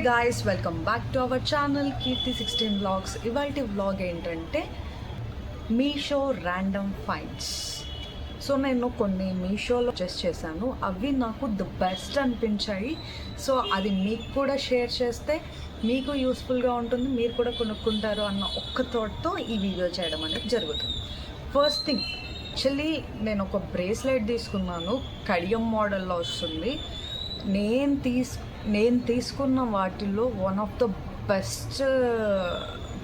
guys, welcome back to our channel Kirti16 vlogs. ఇవాల్టి vlog ఏంటంటే Meesho random finds. So నేను కొన్ని మీషోలో చెస్ చేశాను, అవి నాకు ది బెస్ట్ అనిపించాయి. సో అది మీకు కూడా షేర్ చేస్తే మీకు యూస్ఫుల్గా ఉంటుంది, మీరు కూడా కొనుక్కుంటారు అన్న ఒక్క థాట్తో ఈ వీడియో చేయడం అనేది జరుగుతుంది. ఫస్ట్ థింగ్ యాక్చువల్లీ నేను ఒక బ్రేస్లెట్ తీసుకున్నాను, కడియం మోడల్లో వస్తుంది. నేను తీసుకున్న వాటిల్లో one of the best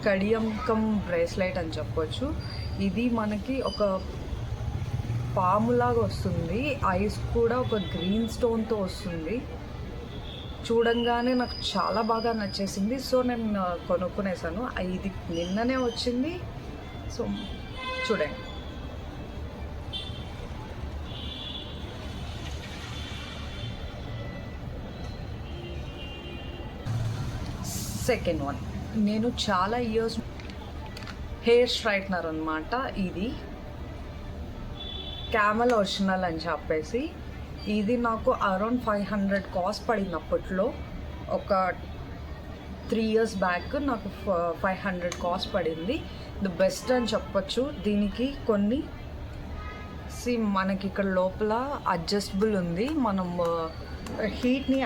Kadiyam come bracelet అని చెప్పొచ్చు. ఇది మనకి ఒక పాములాగా వస్తుంది, ఐస్ కూడా ఒక గ్రీన్ స్టోన్తో వస్తుంది. చూడంగానే నాకు చాలా బాగా నచ్చేసింది. సో నేను కొనుక్కునేసాను. ఇది నిన్ననే వచ్చింది. సో చూడండి, సెకండ్ వన్ నేను చాలా ఇయర్స్ హెయిర్ స్ట్రైట్నర్ అనమాట. ఇది క్యామెల్ ఒరిజినల్ అని చెప్పేసి ఇది నాకు అరౌండ్ 500 కాస్ట్ పడింది. అప్పట్లో ఒక 3 years బ్యాక్ నాకు 500 కాస్ట్ పడింది. ది బెస్ట్ అని చెప్పొచ్చు. దీనికి కొన్ని మనకి ఇక్కడ లోపల అడ్జస్టబుల్ ఉంది. మనం హీట్ని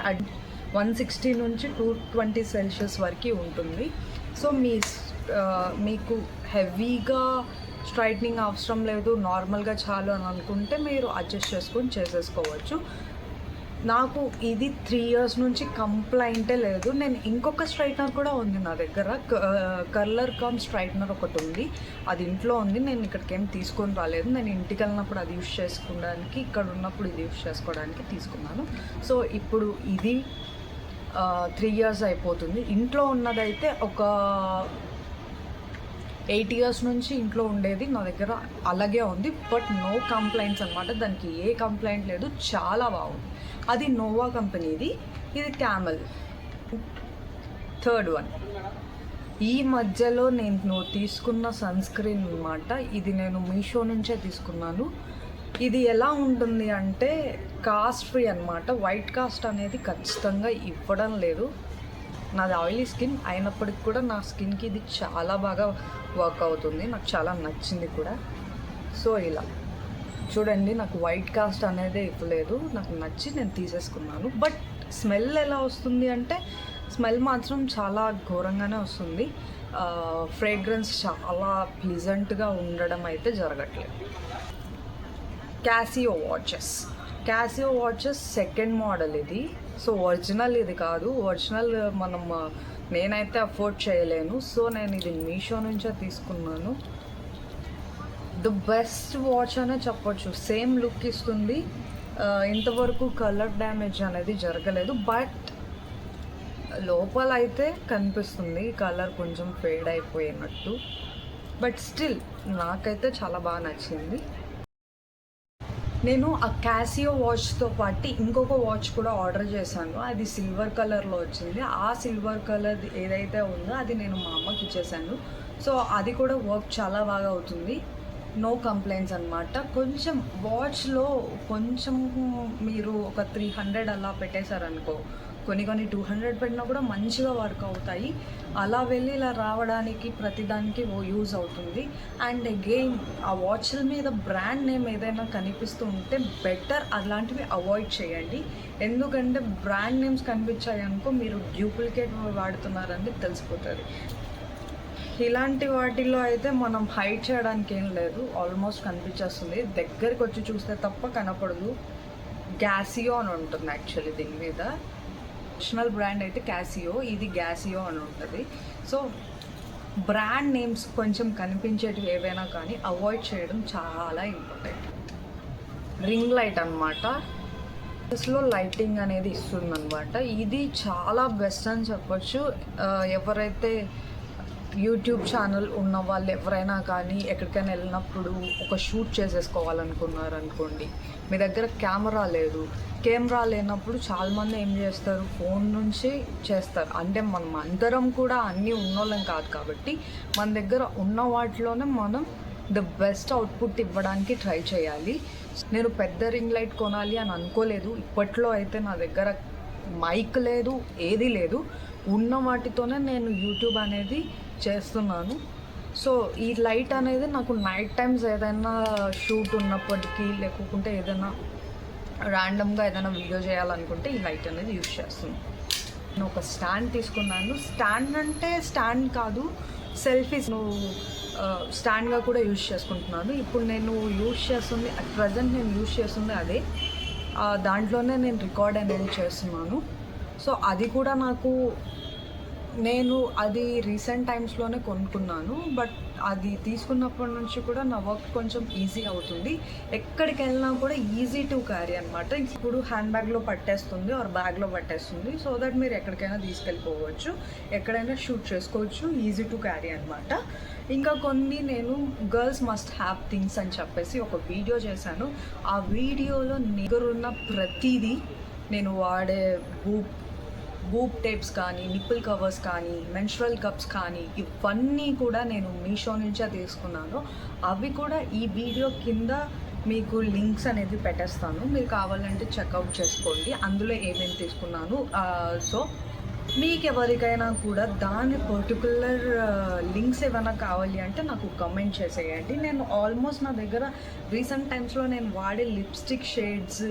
160 నుంచి 220 సెల్సియస్ వరకు ఉంటుంది. సో మీకు హెవీగా స్ట్రైట్నింగ్ అవసరం లేదు, నార్మల్గా చాలు అని అనుకుంటే మీరు అడ్జస్ట్ చేసుకొని చేసేసుకోవచ్చు. నాకు ఇది 3 years నుంచి కంప్లైంటే లేదు. నేను ఇంకొక స్ట్రైట్నర్ కూడా ఉంది నా దగ్గర, కర్లర్ కమ్ స్ట్రైట్నర్ ఒకటి ఉంది. అది ఇంట్లో ఉంది, నేను ఇక్కడికి ఏం తీసుకొని రాలేదు. నేను ఇంటికి వెళ్ళినప్పుడు అది యూస్ చేసుకోవడానికి, ఇక్కడ ఉన్నప్పుడు ఇది యూస్ చేసుకోవడానికి తీసుకున్నాను. సో ఇప్పుడు ఇది 3 years అయిపోతుంది. ఇంట్లో ఉన్నదైతే ఒక 8 years నుంచి ఇంట్లో ఉండేది నా దగ్గర అలాగే ఉంది. బట్ నో కంప్లైంట్స్ అనమాట, దానికి ఏ కంప్లైంట్ లేదు, చాలా బాగుంది. అది నోవా కంపెనీది, ఇది క్యామెల్. థర్డ్ వన్ ఈ మధ్యలో నేను తీసుకున్న సన్ స్క్రీన్ అనమాట. ఇది నేను మీషో నుంచే తీసుకున్నాను. ఇది ఎలా ఉంటుంది అంటే కాస్ట్ ఫ్రీ అనమాట. వైట్ కాస్ట్ అనేది ఖచ్చితంగా ఇవ్వడం లేదు. నాది ఆయిలీ స్కిన్ అయినప్పటికి కూడా నా స్కిన్కి ఇది చాలా బాగా వర్క్ అవుతుంది, నాకు చాలా నచ్చింది కూడా. సో ఇలా చూడండి, నాకు వైట్ కాస్ట్ అనేది ఇవ్వలేదు, నాకు నచ్చి నేను తీసేసుకున్నాను. బట్ స్మెల్ ఎలా వస్తుంది అంటే స్మెల్ మాత్రం చాలా ఘోరంగానే వస్తుంది. ఫ్రేగ్రెన్స్ చాలా ప్లీజెంట్గా ఉండడం అయితే జరగట్లేదు. క్యాసియో వాచెస్ సెకండ్ మోడల్ ఇది. సో ఒరిజినల్ ఇది కాదు. ఒరిజినల్ నేనైతే అఫోర్డ్ చేయలేను. సో నేను ఇది మీషో నుంచే తీసుకున్నాను. ది బెస్ట్ వాచ్ అనే చెప్పొచ్చు. సేమ్ లుక్ ఇస్తుంది, ఇంతవరకు కలర్ డ్యామేజ్ అనేది జరగలేదు. బట్ లోపల అయితే కనిపిస్తుంది కలర్ కొంచెం ఫేడ్ అయిపోయినట్టు. బట్ స్టిల్ నాకైతే చాలా బాగా నచ్చింది. నేను ఆ క్యాసియో వాచ్తో పాటు ఇంకొక వాచ్ కూడా ఆర్డర్ చేశాను. అది సిల్వర్ కలర్లో వచ్చింది. ఆ సిల్వర్ కలర్ ఏదైతే ఉందో అది నేను మా అమ్మకి ఇచ్చేసాను. సో అది కూడా వర్క్ చాలా బాగా అవుతుంది, నో కంప్లైంట్స్ అనమాట. కొంచెం వాచ్లో కొంచెం మీరు ఒక 300 అలా పెట్టేశారనుకో, కొన్ని 200 పెట్టినా కూడా మంచిగా వర్క్ అవుతాయి. అలా వెళ్ళి ఇలా రావడానికి ప్రతిదానికి యూజ్ అవుతుంది. అండ్ అగైన్ ఆ వాచ్ల మీద బ్రాండ్ నేమ్ ఏదైనా కనిపిస్తూ ఉంటే బెటర్ అలాంటివి అవాయిడ్ చేయండి. ఎందుకంటే బ్రాండ్ నేమ్స్ కనిపించాయి అనుకో, మీరు డూప్లికేట్ వాడుతున్నారని తెలిసిపోతుంది. ఇలాంటి వాటిల్లో అయితే మనం హైడ్ చేయడానికి ఏం లేదు, ఆల్మోస్ట్ కనిపించేస్తుంది. దగ్గరికి వచ్చి చూస్తే తప్ప కనపడదు. గ్యాసియో అని ఉంటుంది యాక్చువల్లీ దీని మీద. నేషనల్ బ్రాండ్ అయితే క్యాసియో, ఇది గ్యాసియో అని ఉంటుంది. సో బ్రాండ్ నేమ్స్ కొంచెం కనిపించేటివి ఏవైనా కానీ అవాయిడ్ చేయడం చాలా ఇంపార్టెంట్. రింగ్ లైట్ అనమాట, లో లైటింగ్ అనేది ఇస్తుంది అనమాట. ఇది చాలా బెస్ట్ అని చెప్పొచ్చు. ఎవరైతే యూట్యూబ్ ఛానల్ ఉన్న వాళ్ళు ఎవరైనా కానీ ఎక్కడికైనా వెళ్ళినప్పుడు ఒక షూట్ చేసేసుకోవాలనుకున్నారనుకోండి, మీ దగ్గర కెమెరా లేనప్పుడు చాలామంది ఏం చేస్తారు, ఫోన్ నుంచి చేస్తారు. అంటే మనం అందరం కూడా అన్నీ ఉన్నోళ్ళం కాదు కాబట్టి మన దగ్గర ఉన్న వాటిలోనే మనం ద బెస్ట్ అవుట్పుట్ ఇవ్వడానికి ట్రై చేయాలి. నేను పెద్ద రింగ్ లైట్ కొనాలి అని అనుకోలేదు. ఇప్పట్లో అయితే నా దగ్గర మైక్ లేదు, ఏది లేదు. ఉన్న వాటితోనే నేను యూట్యూబ్ అనేది చేస్తున్నాను. సో ఈ లైట్ అనేది నాకు నైట్ టైమ్స్ ఏదైనా షూట్ ఉన్నప్పటికీ, లేకుంటే ఏదైనా ర్యాండమ్గా ఏదైనా వీడియో చేయాలనుకుంటే ఈ లైట్ అనేది యూజ్ చేస్తున్నాను. నేను ఒక స్టాండ్ తీసుకున్నాను. స్టాండ్ అంటే స్టాండ్ కాదు, సెల్ఫీస్ స్టాండ్గా కూడా యూజ్ చేసుకుంటున్నాను. ఇప్పుడు నేను యూజ్ చేస్తుంది, అట్ ప్రజెంట్ నేను యూజ్ చేస్తుంది అదే. దాంట్లోనే నేను రికార్డ్ అనేది చేస్తున్నాను. సో అది కూడా నేను అది రీసెంట్ టైమ్స్లోనే కొనుక్కున్నాను. బట్ అది తీసుకున్నప్పటి నుంచి కూడా నా వర్క్ కొంచెం ఈజీ అవుతుంది. ఎక్కడికి వెళ్ళినా కూడా ఈజీ టు క్యారీ అనమాట. ఇప్పుడు హ్యాండ్ బ్యాగ్లో పట్టేస్తుంది ఆర్ బ్యాగ్లో పట్టేస్తుంది. సో దట్ మీరు ఎక్కడికైనా తీసుకెళ్ళిపోవచ్చు, ఎక్కడైనా షూట్ చేసుకోవచ్చు, ఈజీ టు క్యారీ అనమాట. ఇంకా కొన్ని నేను గర్ల్స్ మస్ట్ హ్యావ్ థింగ్స్ అని చెప్పేసి ఒక వీడియో చేశాను. ఆ వీడియోలో నిగరున్న ప్రతిదీ నేను వాడే బూబ్ టేప్స్ కానీ, నిప్పుల్ కవర్స్ కానీ, మెన్స్ట్రల్ కప్స్ కానీ, ఇవన్నీ కూడా నేను మీషో నుంచే తీసుకున్నాను. అవి కూడా ఈ వీడియో కింద మీకు లింక్స్ అనేది పెట్టేస్తాను. మీరు కావాలంటే చెక్అవుట్ చేసుకోండి అందులో ఏమేమి తీసుకున్నాను. సో మీకు ఎవరికైనా కూడా దాని పర్టికులర్ లింక్స్ ఏమైనా కావాలి అంటే నాకు కమెంట్ చేసేయండి. నేను ఆల్మోస్ట్ నా దగ్గర రీసెంట్ టైమ్స్లో నేను వాడే lipstick shades,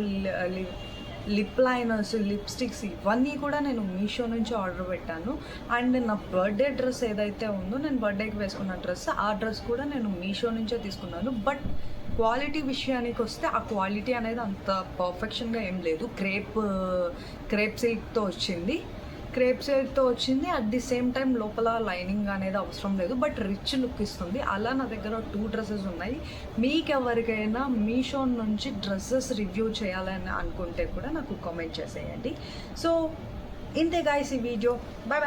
lip liners, lipsticks ఇవన్నీ కూడా నేను మీషో నుంచి ఆర్డర్ పెట్టాను. అండ్ నా బర్త్డే డ్రెస్ ఏదైతే ఉందో, నేను బర్త్డేకి వేసుకున్న డ్రెస్, ఆ డ్రెస్ కూడా నేను మీషో నుంచే తీసుకున్నాను. బట్ క్వాలిటీ విషయానికి వస్తే ఆ క్వాలిటీ అనేది అంత పర్ఫెక్షన్గా ఏం లేదు. క్రేప్ సిల్క్తో వచ్చింది. అట్ ది సేమ్ టైం లోపల లైనింగ్ అనేది అవసరం లేదు, బట్ రిచ్ లుక్ ఇస్తుంది. అలా నా దగ్గర 2 డ్రెస్సెస్ ఉన్నాయి. మీకు ఎవరికైనా మీషో నుంచి డ్రెస్సెస్ రివ్యూ చేయాలని అనుకుంటే కూడా నాకు కామెంట్ చేసేయండి. సో ఇంతే గాయ్స్ ఈ వీడియో. Bye bye.